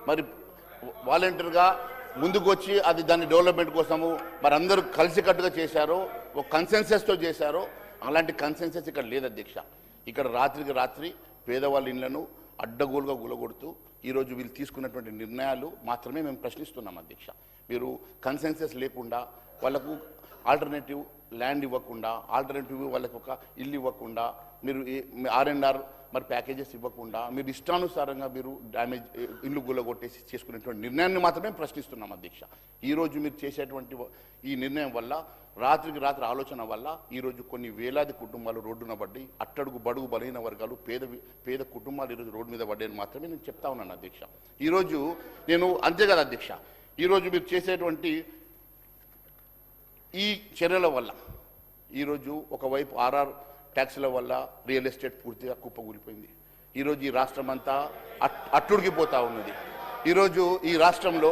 మరి వాలంటీర్గా ముందుకు వచ్చి అది దాని డెవలప్మెంట్ కోసము మరి అందరూ కలిసికట్టుగా చేశారో ఒక కన్సెన్సస్తో చేశారో అలాంటి కన్సెన్సస్ ఇక్కడ లేదు అధ్యక్ష. ఇక్కడ రాత్రికి రాత్రి పేదవాళ్ళ ఇళ్లను అడ్డగోలుగా గులగొడుతూ ఈరోజు వీళ్ళు తీసుకున్నటువంటి నిర్ణయాలు మాత్రమే మేము ప్రశ్నిస్తున్నాం అధ్యక్ష. మీరు కన్సెన్సస్ లేకుండా వాళ్ళకు ఆల్టర్నేటివ్ ల్యాండ్ ఇవ్వకుండా, ఆల్టర్నేటివ్ వాళ్ళకు ఒక ఇల్లు ఇవ్వకుండా, మీరు R&R మరి ప్యాకేజెస్ ఇవ్వకుండా మీరు ఇష్టానుసారంగా మీరు డ్యామేజ్ ఇల్లు గులగొట్టేసి చేసుకునేటువంటి నిర్ణయాన్ని మాత్రమే ప్రశ్నిస్తున్నాం అధ్యక్ష. ఈరోజు మీరు చేసేటువంటి ఈ నిర్ణయం వల్ల రాత్రికి రాత్రి ఆలోచన వల్ల ఈరోజు కొన్ని వేలాది కుటుంబాలు రోడ్డున పడ్డి, అట్టడుగు బడుగు బలహీన వర్గాలు పేద కుటుంబాలు ఈరోజు రోడ్డు మీద పడ్డాయని మాత్రమే నేను చెప్తా ఉన్నాను అధ్యక్ష. ఈరోజు నేను అంతే కదా అధ్యక్ష, ఈరోజు మీరు చేసేటువంటి ఈ చర్యల వల్ల ఈరోజు ఒకవైపు RR ట్యాక్సుల వల్ల రియల్ ఎస్టేట్ పూర్తిగా కుప్పగూలిపోయింది. ఈరోజు ఈ రాష్ట్రం అంతా అట్టుడికిపోతూ ఉన్నది. ఈరోజు ఈ రాష్ట్రంలో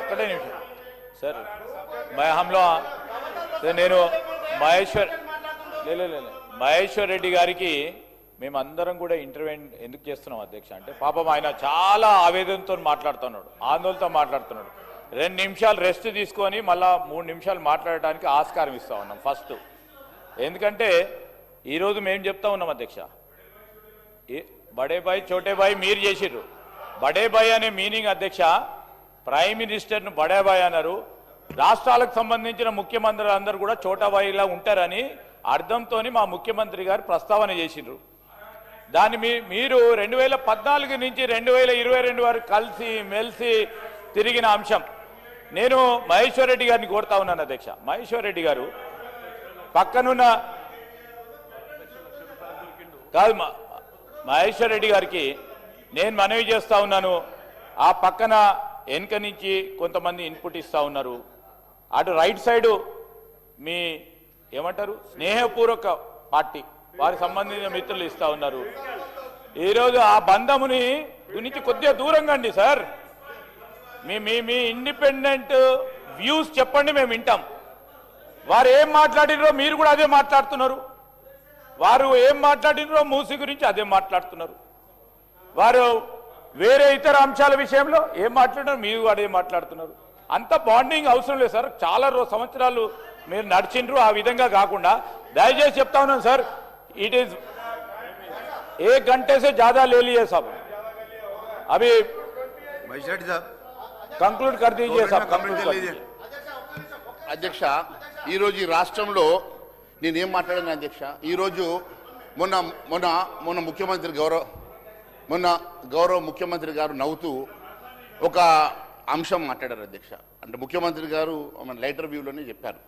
ఒకటే నిమిషం సార్, నేను మహేశ్వర్ రెడ్డి గారికి మేమందరం కూడా ఇంటర్వ్యూ ఎందుకు చేస్తున్నాం అధ్యక్ష అంటే, పాపం ఆయన చాలా ఆవేదనతో మాట్లాడుతున్నాడు, ఆందోళనతో మాట్లాడుతున్నాడు. 2 నిమిషాలు రెస్ట్ తీసుకొని మళ్ళా 3 నిమిషాలు మాట్లాడటానికి ఆస్కారం ఇస్తా ఉన్నాం ఫస్ట్. ఎందుకంటే ఈరోజు మేము చెప్తా ఉన్నాం అధ్యక్ష, బడే బాయ్ చోటే బాయ్ మీరు చేసిర్రు. బడే బాయ్ అనే మీనింగ్ అధ్యక్ష, ప్రైమ్ మినిస్టర్ను బడే బాయ్ అన్నారు. రాష్ట్రాలకు సంబంధించిన ముఖ్యమంత్రులు అందరూ కూడా చోటా బాయ్లా ఉంటారని అర్థంతో మా ముఖ్యమంత్రి గారు ప్రస్తావన చేసిర్రు. దాన్ని మీరు 2014 నుంచి 2022 వరకు కలిసి మెలిసి తిరిగిన అంశం. నేను మహేశ్వర్ రెడ్డి గారిని కోరుతా ఉన్నాను అధ్యక్ష, మహేశ్వర్ రెడ్డి గారు పక్కనున్న కాదు మహేశ్వర్ రెడ్డి గారికి నేను మనవి చేస్తా ఉన్నాను, ఆ పక్కన వెనుక నుంచి కొంతమంది ఇన్పుట్ ఇస్తా ఉన్నారు. అటు రైట్ సైడు మీ ఏమంటారు స్నేహపూర్వక పార్టీ వారికి సంబంధించిన మిత్రులు ఇస్తా ఉన్నారు. ఈరోజు ఆ బంధముని గురించి కొద్దిగా దూరంగా అండి సార్. మీ ఇండిపెండెంట్ వ్యూస్ చెప్పండి, మేము వింటాం. వారు ఏం మాట్లాడినరో మీరు కూడా అదే మాట్లాడుతున్నారు, వారు ఏం మాట్లాడినరో మూసి గురించి అదే మాట్లాడుతున్నారు, వారు వేరే ఇతర అంశాల విషయంలో ఏం మాట్లాడినారు మీరు అదే మాట్లాడుతున్నారు. అంత బాండింగ్ అవసరం లేదు సార్. చాలా సంవత్సరాలు మీరు నడిచిండ్రు, ఆ విధంగా కాకుండా దయచేసి చెప్తా ఉన్నాను సార్, ఇట్ ఈज 1 घंटे से ज्यादा ले लिए सब, अभी कंक्लूड कर दीजिए सब, कंक्लूड कर दीजिए అధ్యక్ష. ఈరోజు ఈ రాష్ట్రంలో నేనేం మాట్లాడాను అధ్యక్ష, ఈరోజు మొన్న ముఖ్యమంత్రి గౌరవ ముఖ్యమంత్రి గారు నవ్వుతూ ఒక అంశం మాట్లాడారు అధ్యక్ష. అంటే ముఖ్యమంత్రి గారు మన లైటర్ వ్యూలోనే చెప్పారు,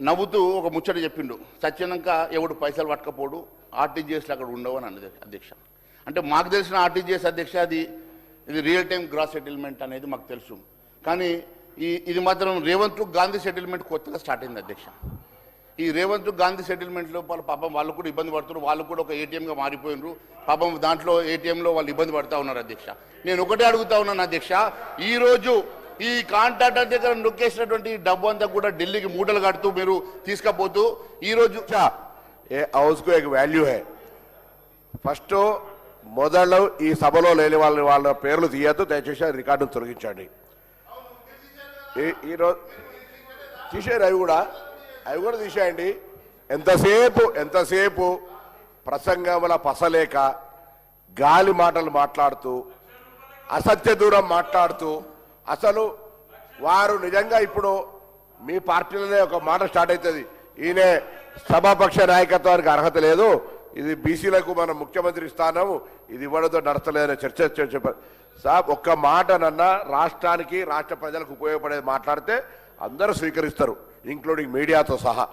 నవ్వుతూ ఒక ముచ్చట చెప్పిండు, సత్యనంక ఎవడు పైసలు పట్టకపోడు, RTGSలు అక్కడ ఉండవు అని అన్నది అధ్యక్ష. అంటే మాకు తెలిసిన RTGS అధ్యక్ష ఇది రియల్ టైం గ్రాస్ సెటిల్మెంట్ అనేది మాకు తెలుసు, కానీ ఇది మాత్రం రేవంత్ గాంధీ సెటిల్మెంట్ కొత్తగా స్టార్ట్ అయింది అధ్యక్ష. ఈ రేవంత్ గాంధీ సెటిల్మెంట్లో పాపం వాళ్ళు కూడా ఇబ్బంది పడుతున్నారు, వాళ్ళు కూడా ఒక ATMగా మారిపోయినారు పాపం, దాంట్లో ATMలో వాళ్ళు ఇబ్బంది పడుతూ ఉన్నారు అధ్యక్ష. నేను ఒకటే అడుగుతా ఉన్నాను అధ్యక్ష, ఈరోజు ఈ కాంట్రాక్టర్ దగ్గర నొక్కేసినటువంటి డబ్బు అంతా కూడా ఢిల్లీకి మూటలు కడుతూ మీరు తీసుకపోతూ ఈరోజు హౌస్కు ఒక వాల్యూ హై. ఫస్ట్ మొదలు ఈ సభలో లేని వాళ్ళ పేర్లు తీయద్దు, దయచేసి రికార్డును తొలగించండి. ఈరోజు తీసేయండి, అవి కూడా తీసేయండి. ఎంతసేపు ప్రసంగముల పసలేక గాలి మాటలు మాట్లాడుతూ అసత్య దూరం మాట్లాడుతూ, అసలు వారు నిజంగా ఇప్పుడు మీ పార్టీలోనే ఒక మాట స్టార్ట్ అవుతుంది, ఈయనే సభాపక్ష నాయకత్వానికి అర్హత లేదు, ఇది బీసీలకు మనం ముఖ్యమంత్రి స్థానం ఇది ఇవ్వడంతో నడతలేదనే చర్చ చెప్పారు సాబ్. ఒక్క మాటనన్నా రాష్ట్రానికి రాష్ట్ర ప్రజలకు ఉపయోగపడేది మాట్లాడితే అందరూ స్వీకరిస్తారు, ఇంక్లూడింగ్ మీడియాతో సహా.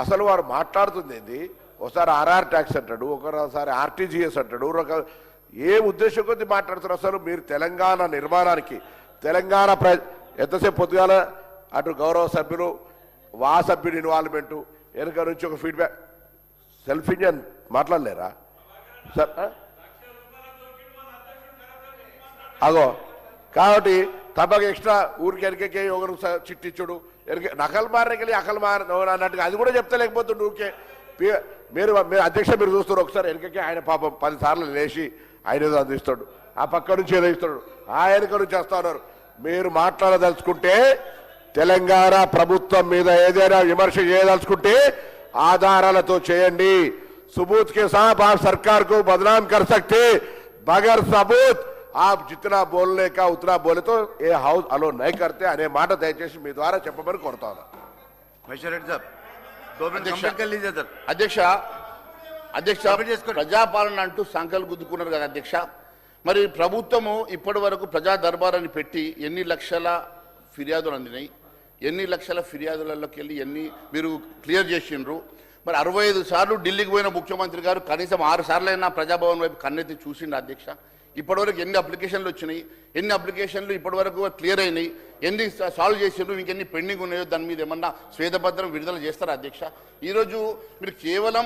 అసలు వారు మాట్లాడుతుంది ఏంది, ఒకసారి RR ట్యాక్స్ అంటాడు, ఒకసారి RTGS అంటాడు, ఏ ఉద్దేశం కొద్ది మాట్లాడుతారు. అసలు మీరు తెలంగాణ నిర్మాణానికి తెలంగాణ ఎంతసేపు పొద్దుగాల అటు గౌరవ సభ్యులు సభ్యుడి ఇన్వాల్వ్మెంటు వెనుక నుంచి ఒక ఫీడ్బ్యాక్ సెల్ఫ్ ఇంజన్ మాట్లాడలేరా సార్? అగో కాబట్టి తప్పక ఎక్స్ట్రా ఊరికి వెనకకే ఒకరు చిట్టిచ్చుడు నకలు మారకెళ్ళి అకలు మార అన్నట్టుగా అది కూడా చెప్తలేకపోతుండే ఊరికే మీరు అధ్యక్ష మీరు చూస్తారు ఒకసారి వెనకకి ఆయన పాపం 10 సార్లు లేచి ఆయన ఏదో అందిస్తాడు, ఆ పక్క నుంచి ఏదో ఇస్తాడు, ఆ వెనక నుంచి వస్తా ఉన్నారు. మీరు మాట్లాడదలుచుకుంటే తెలంగాణ ప్రభుత్వం మీద ఏదైనా విమర్శ చేయదలుచుకుంటే ఆధారాలతో చేయండి. सबूत के साथ आप सरकार को बदनाम कर सकते, बगैर सबूत आप जितना बोलने का उतना बोले तो ये हाउस अलो नहीं करते अने మాట దయచేసి మీ ద్వారా చెప్పమని కోరుతాను. అధ్యక్ష ప్రజాపాలన అంటూ సంకల్ గుద్దుకున్నారు కదా అధ్యక్ష. మరి ప్రభుత్వము ఇప్పటి వరకు ప్రజా దర్బారాన్ని పెట్టి ఎన్ని లక్షల ఫిర్యాదులు అందినాయి, ఎన్ని లక్షల ఫిర్యాదులలోకి వెళ్ళి ఎన్ని మీరు క్లియర్ చేసిండ్రు. మరి 65 సార్లు ఢిల్లీకి పోయిన ముఖ్యమంత్రి గారు కనీసం 6 సార్లు అయినా ప్రజాభవన్ వైపు కన్నెత్తి చూసిండు అధ్యక్ష. ఇప్పటివరకు ఎన్ని అప్లికేషన్లు వచ్చినాయి, ఎన్ని అప్లికేషన్లు ఇప్పటివరకు క్లియర్ అయినాయి, ఎన్ని సాల్వ్ చేసిండ్రు, ఇంకెన్ని పెండింగ్ ఉన్నాయో దాని మీద ఏమన్నా శ్వేతపత్రం విడుదల చేస్తారా అధ్యక్ష? ఈరోజు మీరు కేవలం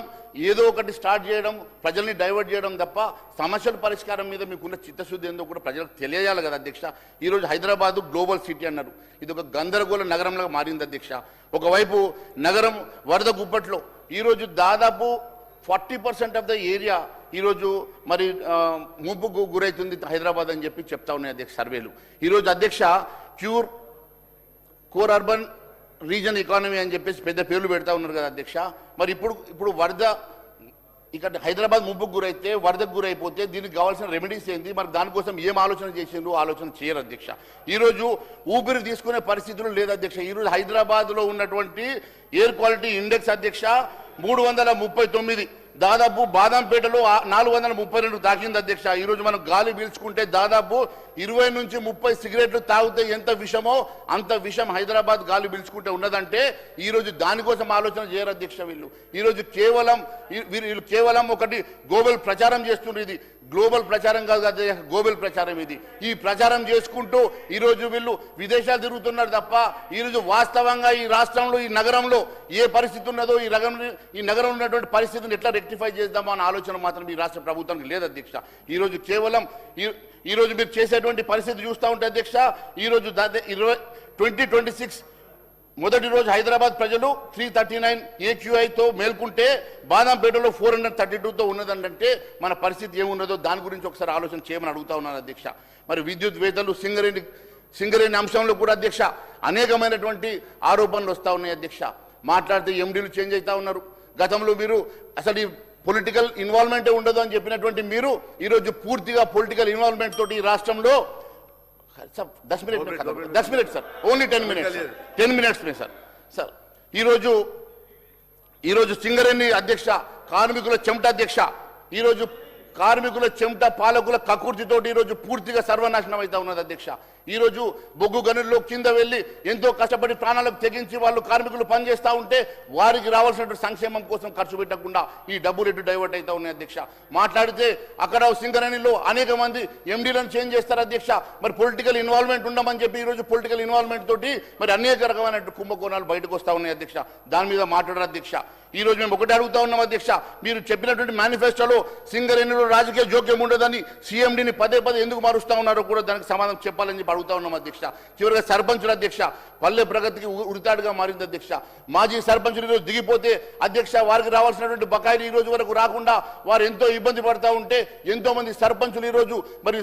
ఏదో ఒకటి స్టార్ట్ చేయడం, ప్రజల్ని డైవర్ట్ చేయడం తప్ప సమస్యల పరిష్కారం మీద మీకున్న చిత్తశుద్ధి ఏందో కూడా ప్రజలకు తెలియజేయాలి కదా అధ్యక్ష. ఈరోజు హైదరాబాదు గ్లోబల్ సిటీ అన్నారు, ఇది ఒక గందరగోళ నగరంలాగా మారింది అధ్యక్ష. ఒకవైపు నగరం వరద గుప్పట్లో ఈరోజు దాదాపు 40% ఆఫ్ ద ఏరియా ఈరోజు మరి ముంపుకు గురవుతుంది హైదరాబాద్ అని చెప్పి చెప్తా ఉన్నాయి అధ్యక్ష సర్వేలు. ఈరోజు అధ్యక్ష కోర్ అర్బన్ రీజన్ ఎకానమీ అని చెప్పేసి పెద్ద పేర్లు పెడతా ఉన్నారు కదా అధ్యక్ష. మరి ఇప్పుడు వరద ఇక్కడ హైదరాబాద్ ముంపుకు గురైతే, వరదకు గురైపోతే దీనికి కావాల్సిన రెమెడీస్ ఏంది, మరి దానికోసం ఏం ఆలోచన చేసిండ్రు, ఆలోచన చేయరు అధ్యక్ష. ఈరోజు ఊపిరి తీసుకునే పరిస్థితులు లేదు అధ్యక్ష. ఈరోజు హైదరాబాద్లో ఉన్నటువంటి ఎయిర్ క్వాలిటీ ఇండెక్స్ అధ్యక్ష 339, దాదాపు బాదంపేటలో 432 తాకింది అధ్యక్ష. ఈరోజు మనం గాలి పీల్చుకుంటే దాదాపు 20 నుంచి 30 సిగరెట్లు తాగితే ఎంత విషమో అంత విషం హైదరాబాద్ గాలి పీల్చుకుంటే ఉన్నదంటే ఈరోజు దానికోసం ఆలోచన చేయరు అధ్యక్ష. ఈరోజు వీళ్ళు కేవలం ఒకటి గ్లోబల్ ప్రచారం చేస్తున్నారు. ఇది గ్లోబల్ ప్రచారం కాదు అధ్యక్ష, గ్లోబల్ ప్రచారం ఇది. ఈ ప్రచారం చేసుకుంటూ ఈరోజు వీళ్ళు విదేశాలు తిరుగుతున్నారు తప్ప ఈరోజు వాస్తవంగా ఈ రాష్ట్రంలో ఈ నగరంలో ఏ పరిస్థితి ఉన్నదో ఈ నగరంలో ఉన్నటువంటి పరిస్థితిని ఎట్లా రెక్టిఫై చేద్దామో అన్న ఆలోచన మాత్రం ఈ రాష్ట్ర ప్రభుత్వానికి లేదు అధ్యక్ష. ఈరోజు కేవలం ఈరోజు మీరు చేసేటువంటి పరిస్థితి చూస్తూ ఉంటే అధ్యక్ష, ఈరోజు 2026 మొదటి రోజు హైదరాబాద్ ప్రజలు 339 AQIతో మేల్కుంటే బాదంపేటలో 432తో ఉన్నదంటే మన పరిస్థితి ఏమున్నదో దాని గురించి ఒకసారి ఆలోచన చేయమని అడుగుతా ఉన్నాను అధ్యక్ష. మరి విద్యుత్ వేతలు సింగరేణి అంశంలో కూడా అధ్యక్ష అనేకమైనటువంటి ఆరోపణలు వస్తూ ఉన్నాయి అధ్యక్ష. మాట్లాడితే ఎండీలు చేంజ్ అవుతా ఉన్నారు. గతంలో మీరు అసలు ఈ పొలిటికల్ ఇన్వాల్వ్మెంటే ఉండదు అని చెప్పినటువంటి మీరు ఈరోజు పూర్తిగా పొలిటికల్ ఇన్వాల్వ్మెంట్ తోటి ఈ రాష్ట్రంలో 10 मिनट सर, ओनली 10 मिनट्स में सर ఈరోజు సింగరేణి అధ్యక్ష కార్మికుల చెమట అధ్యక్ష, ఈరోజు కార్మికుల చెమట పాలకుల కకుర్తితోటి ఈరోజు పూర్తిగా సర్వనాశనం అవుతా ఉన్నది అధ్యక్ష. ఈరోజు బొగ్గు గనుల్లో కింద వెళ్ళి ఎంతో కష్టపడి ప్రాణాలకు తెగించి వాళ్ళు కార్మికులు పనిచేస్తూ ఉంటే వారికి రావాల్సిన సంక్షేమం కోసం ఖర్చు పెట్టకుండా ఈ డబ్బు రేటు డైవర్ట్ అవుతా ఉన్నాయి అధ్యక్ష. మాట్లాడితే అక్కడ సింగరేణిలో అనేక మంది ఎండీలను చేంజ్ చేస్తారు అధ్యక్ష. మరి పొలిటికల్ ఇన్వాల్వ్మెంట్ ఉండమని చెప్పి ఈరోజు పొలిటికల్ ఇన్వాల్వ్మెంట్ తోటి మరి అనేక రకమైన కుంభకోణాలు బయటకు వస్తూ ఉన్నాయి అధ్యక్ష. దాని మీద మాట్లాడారు అధ్యక్ష. ఈరోజు మేము ఒకటి అడుగుతా ఉన్నాం అధ్యక్ష, మీరు చెప్పినటువంటి మేనిఫెస్టోలో సింగరేణిలో రాజకీయ జోక్యం ఉండదని CMDని పదే ఎందుకు మారుస్తా ఉన్నారో కూడా దానికి సమాధానం చెప్పాలని చెప్పి అడుగుతా ఉన్నాం అధ్యక్ష. చివరిగా సర్పంచుల అధ్యక్ష పల్లె ప్రగతికి ఉరితాడుగా మారింది అధ్యక్ష. మాజీ సర్పంచులు ఈరోజు దిగిపోతే అధ్యక్ష వారికి రావాల్సినటువంటి బకాయిలు ఈ రోజు వరకు రాకుండా వారు ఎంతో ఇబ్బంది పడతా ఉంటే ఎంతో మంది సర్పంచులు ఈరోజు మరి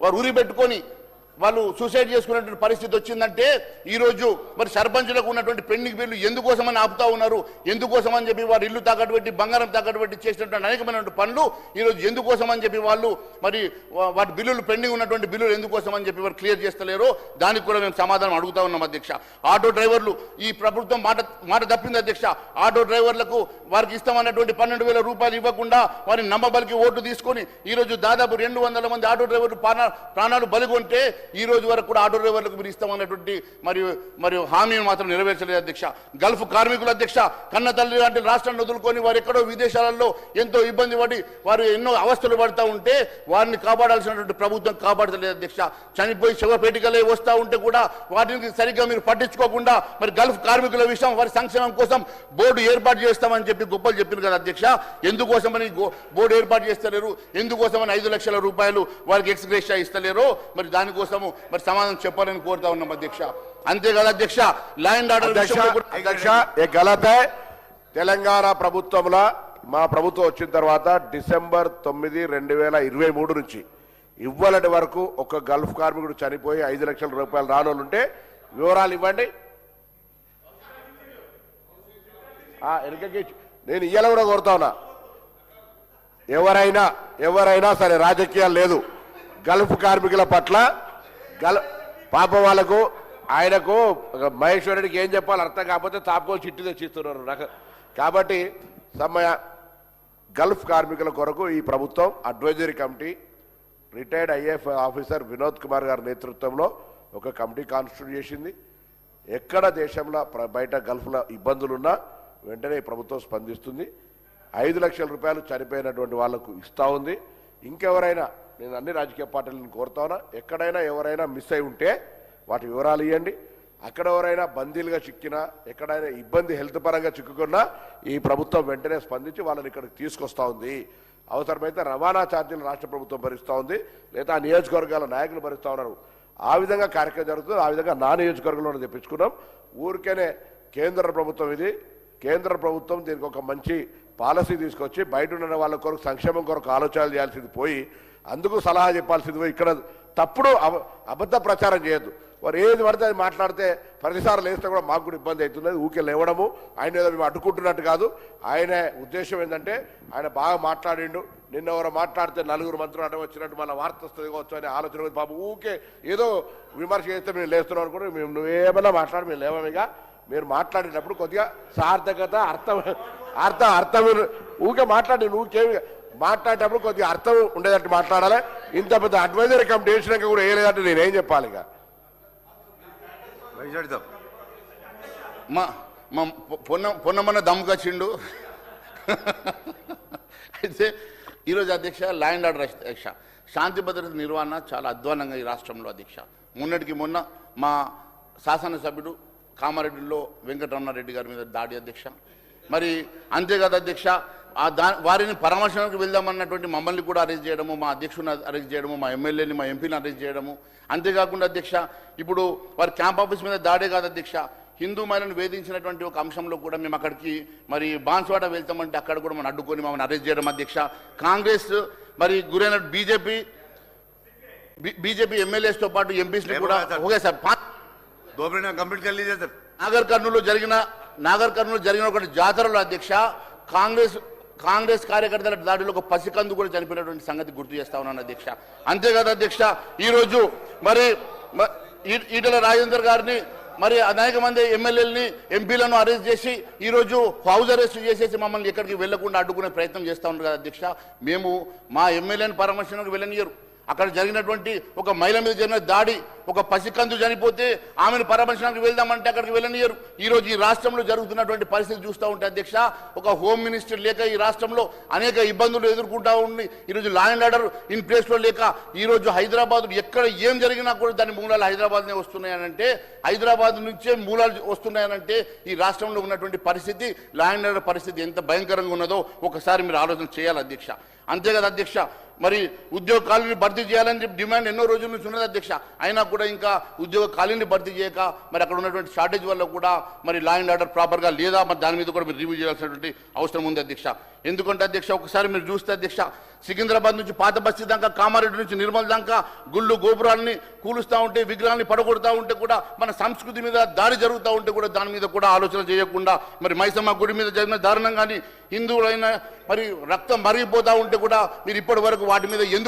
వారు ఉరి పెట్టుకొని వాళ్ళు సూసైడ్ చేసుకునేటువంటి పరిస్థితి వచ్చిందంటే ఈరోజు మరి సర్పంచులకు ఉన్నటువంటి పెండింగ్ బిల్లు ఎందుకోసమని ఆపుతా ఉన్నారు, ఎందుకోసం అని చెప్పి వారు ఇల్లు తాకట్టు పెట్టి బంగారం తాకట్టు పెట్టి చేసినటువంటి అనేకమైనటువంటి పనులు ఈరోజు ఎందుకోసం అని చెప్పి వాళ్ళు మరి వాటి బిల్లులు పెండింగ్ ఉన్నటువంటి బిల్లులు ఎందుకోసం అని చెప్పి వారు క్లియర్ చేస్తలేరో దానికి కూడా మేము సమాధానం అడుగుతా ఉన్నాం అధ్యక్ష. ఆటో డ్రైవర్లు ఈ ప్రభుత్వం మాట తప్పింది అధ్యక్ష. ఆటో డ్రైవర్లకు వారికి ఇస్తామన్నటువంటి 12,000 రూపాయలు ఇవ్వకుండా వారిని నమ్మబలికి ఓటు తీసుకొని ఈరోజు దాదాపు 200 మంది ఆటో డ్రైవర్లు ప్రాణాలు బలిగొంటే ఈ రోజు వరకు కూడా ఆటో డ్రైవర్లకు మీరు ఇస్తామన్నటువంటి మరియు హామీని మాత్రం నెరవేర్చలేదు అధ్యక్ష. గల్ఫ్ కార్మికుల అధ్యక్ష కన్న తల్లి లాంటి రాష్ట్రాన్ని వదులుకొని వారు ఎక్కడో విదేశాలలో ఎంతో ఇబ్బంది పడి వారు ఎన్నో అవస్థలు పడుతూ ఉంటే వారిని కాపాడాల్సినటువంటి ప్రభుత్వం కాపాడలేదు అధ్యక్ష. చనిపోయి శవపేటికలే వస్తూ ఉంటే కూడా వాటిని సరిగ్గా మీరు పట్టించుకోకుండా మరి గల్ఫ్ కార్మికుల విషయం వారి సంక్షేమం కోసం బోర్డు ఏర్పాటు చేస్తామని చెప్పి గొప్పలు చెప్పింది కదా అధ్యక్ష. ఎందుకోసమని బోర్డు ఏర్పాటు చేస్తలేరు, ఎందుకోసమని 5 లక్షల రూపాయలు వారికి ఎక్స్గ్రేషియా ఇస్తలేరో మరి దానికోసం మరి సమాధానం చెప్పాలని కోరుతా ఉన్నాం అధ్యక్ష. అంతేకాదు అధ్యక్ష ల్యాండ్ ఆర్డర్ అధ్యక్ష ये गलत है. తెలంగాణ ప్రభుత్వంలో మా ప్రభుత్వం వచ్చిన తర్వాత డిసెంబర్ 9, 2023 నుంచి ఇవ్వలటి వరకు ఒక గల్ఫ్ కార్మికుడు చనిపోయి 5 లక్షల రూపాయలు రానోళ్ళుంటే వివరాలు ఇవ్వండి. వెనకకి నేను ఇయ్యాల కూడా కోరుతా ఉన్నా, ఎవరైనా సరే రాజకీయాలు లేదు, గల్ఫ్ కార్మికుల పట్ల పాపం వాళ్ళకు ఆయనకు మహేశ్వరుడికి ఏం చెప్పాలి అర్థం కాకపోతే తాపుకొని చిట్టి తెచ్చిస్తున్నారు. కాబట్టి గల్ఫ్ కార్మికుల కొరకు ఈ ప్రభుత్వం advisory committee retired IAF officer Vinod Kumar గారి నేతృత్వంలో ఒక కమిటీ కాన్స్టిట్యూట్ చేసింది. ఎక్కడ దేశంలో బయట గల్ఫ్లో ఇబ్బందులున్నా వెంటనే ఈ ప్రభుత్వం స్పందిస్తుంది. 5 లక్షల రూపాయలు చనిపోయినటువంటి వాళ్లకు ఇస్తూ ఉంది. ఇంకెవరైనా, నేను అన్ని రాజకీయ పార్టీలను కోరుతా ఉన్నా, ఎక్కడైనా ఎవరైనా మిస్ అయి ఉంటే వాటి వివరాలు ఇవ్వండి. అక్కడ ఎవరైనా బందీలుగా చిక్కినా, ఎక్కడైనా ఇబ్బంది హెల్త్ పరంగా చిక్కుకున్నా ఈ ప్రభుత్వం వెంటనే స్పందించి వాళ్ళని ఇక్కడికి తీసుకొస్తా ఉంది. అవసరమైతే రవాణా ఛార్జీలు రాష్ట్ర ప్రభుత్వం భరిస్తూ ఉంది, లేదా ఆ నియోజకవర్గాల నాయకులు భరిస్తూ ఉన్నారు. ఆ విధంగా కార్యక్రమం జరుగుతుంది. ఆ విధంగా నా నియోజకవర్గంలో తెప్పించుకున్నాం. ఊరికేనే కేంద్ర ప్రభుత్వం ఇది, కేంద్ర ప్రభుత్వం దీనికి ఒక మంచి పాలసీ తీసుకొచ్చి బయట ఉన్న వాళ్ళ కొరకు సంక్షేమం కొరకు ఆలోచనలు చేయాల్సింది పోయి అందుకు సలహా చెప్పాల్సింది పోయి ఇక్కడ తప్పుడు అబద్ధ ప్రచారం చేయొద్దు. వారు ఏది పడితే అది మాట్లాడితే ప్రతిసారి లేస్తే కూడా మాకు కూడా ఇబ్బంది అవుతుంది. ఊకే లేవడము ఆయన ఏదో మేము అడ్డుకుంటున్నట్టు కాదు. ఆయన ఉద్దేశం ఏంటంటే ఆయన బాగా మాట్లాడిండు, నిన్న ఎవరో మాట్లాడితే 4 మంత్రులు అడ్డం వచ్చినట్టు మళ్ళీ వార్త వస్తుంది కావచ్చు అనే ఆలోచన బాబు ఊకే ఏదో విమర్శ చేస్తే మేము లేస్తున్నాం అనుకుంటే మేము నువ్వేమైనా మాట్లాడి మేము లేవమిగా. మీరు మాట్లాడేటప్పుడు కొద్దిగా సార్థకత అర్థం ఊకే మాట్లాడి ఊకేమి మాట్లాడేటప్పుడు కొద్దిగా అర్థం ఉండేటట్టు మాట్లాడాలి. ఇంత పెద్ద అడ్వైజరీ కమిటీ వేసినాక కూడా వేయలేదంటే నేనేం చెప్పాలి? ఇక పొన్నమన్న దమ్ముకొచ్చిండు. అయితే ఈరోజు అధ్యక్ష లా అండ్ ఆర్డర్ అధ్యక్ష శాంతి భద్రత నిర్వహణ చాలా అధ్వానంగా ఈ రాష్ట్రంలో అధ్యక్ష. మొన్న మా శాసనసభ్యుడు కామారెడ్డిలో వెంకటరమణారెడ్డి గారి మీద దాడి అధ్యక్ష. మరి అంతేకాదు అధ్యక్ష, వారిని పరామర్శకు వెళ్దామన్నటువంటి మమ్మల్ని కూడా అరెస్ట్ చేయడము, మా అధ్యక్షుని అరెస్ట్ చేయడము, మా ఎమ్మెల్యేని మా ఎంపీని అరెస్ట్ చేయడము. అంతేకాకుండా అధ్యక్ష ఇప్పుడు వారి క్యాంప్ ఆఫీస్ మీద దాడే కాదు అధ్యక్ష, హిందూ మహిళను వేధించినటువంటి ఒక అంశంలో కూడా మేము అక్కడికి మరి బాన్స్వాడ వెళ్తామంటే అక్కడ కూడా మనం అడ్డుకొని మమ్మల్ని అరెస్ట్ చేయడం అధ్యక్ష. కాంగ్రెస్ మరి గురైన బీజేపీ ఎమ్మెల్యేస్తో పాటు ఎంపీస్ని కూడా okay sir complete sir. Nagar Kurnool జరిగిన ఒకటి జాతరలో అధ్యక్ష కాంగ్రెస్ కార్యకర్తల దాడిలో ఒక పసికందు కూడా చనిపోయినటువంటి సంగతి గుర్తు చేస్తా ఉన్నాను అధ్యక్ష. అంతేకాదు అధ్యక్ష ఈరోజు మరి ఈటల రాజేందర్ గారిని మరి అనేక మంది ఎమ్మెల్యేలని ఎంపీలను అరెస్ట్ చేసి ఈరోజు హౌస్ అరెస్ట్ చేసేసి మమ్మల్ని ఎక్కడికి వెళ్లకుండా అడ్డుకునే ప్రయత్నం చేస్తూ ఉన్నారు కదా అధ్యక్ష. మేము మా ఎమ్మెల్యేని పరామర్శనకు వెళ్ళనియరు. అక్కడ జరిగినటువంటి ఒక మహిళ మీద జరిగిన దాడి, ఒక పసికందు చనిపోతే ఆమెను పరామర్శనానికి వెళ్దామంటే అక్కడికి వెళ్ళనియరు. ఈరోజు ఈ రాష్ట్రంలో జరుగుతున్నటువంటి పరిస్థితి చూస్తూ ఉంటే అధ్యక్ష, ఒక హోమ్ మినిస్టర్ లేక ఈ రాష్ట్రంలో అనేక ఇబ్బందులు ఎదుర్కొంటూ ఉంది. ఈరోజు లా అండ్ ఆర్డర్ ఇన్ ప్లేస్లో లేక ఈరోజు హైదరాబాద్ ఎక్కడ ఏం జరిగినా కూడా దాని మూలాలు హైదరాబాద్నే వస్తున్నాయనంటే, హైదరాబాద్ నుంచే మూలాలు వస్తున్నాయనంటే ఈ రాష్ట్రంలో ఉన్నటువంటి పరిస్థితి, లా అండ్ ఆర్డర్ పరిస్థితి ఎంత భయంకరంగా ఉన్నదో ఒకసారి మీరు ఆలోచన చేయాలి అధ్యక్ష. అంతేకాదు అధ్యక్ష, మరి ఉద్యోగ ఖాళీని భర్తీ చేయాలని చెప్పి డిమాండ్ ఎన్నో రోజుల నుంచి ఉన్నది అధ్యక్ష. అయినా కూడా ఇంకా ఉద్యోగ ఖాళీని భర్తీ చేయక మరి అక్కడ ఉన్నటువంటి షార్టేజ్ వల్ల కూడా మరి లా అండ్ ఆర్డర్ ప్రాపర్గా లేదా, మరి దాని మీద కూడా మీరు రివ్యూ చేయాల్సినటువంటి అవసరం ఉంది అధ్యక్ష. ఎందుకంటే అధ్యక్ష ఒకసారి మీరు చూస్తే అధ్యక్ష, సికింద్రాబాద్ నుంచి పాత బస్తీ దాకా, కామారెడ్డి నుంచి నిర్మల్ దాకా గుళ్ళు గోపురాలని కూలుస్తూ ఉంటే, విగ్రహాన్ని పడగొడతా ఉంటే కూడా, మన సంస్కృతి మీద దాడి జరుగుతూ ఉంటే కూడా దాని మీద కూడా ఆలోచన చేయకుండా, మరి మైసమ్మ గుడి మీద జరిగిన దారుణం కానీ, హిందువులైన మరి రక్తం మరిగిపోతూ ఉంటే కూడా మీరు ఇప్పటి వరకు వాటి మీద ఎందుకు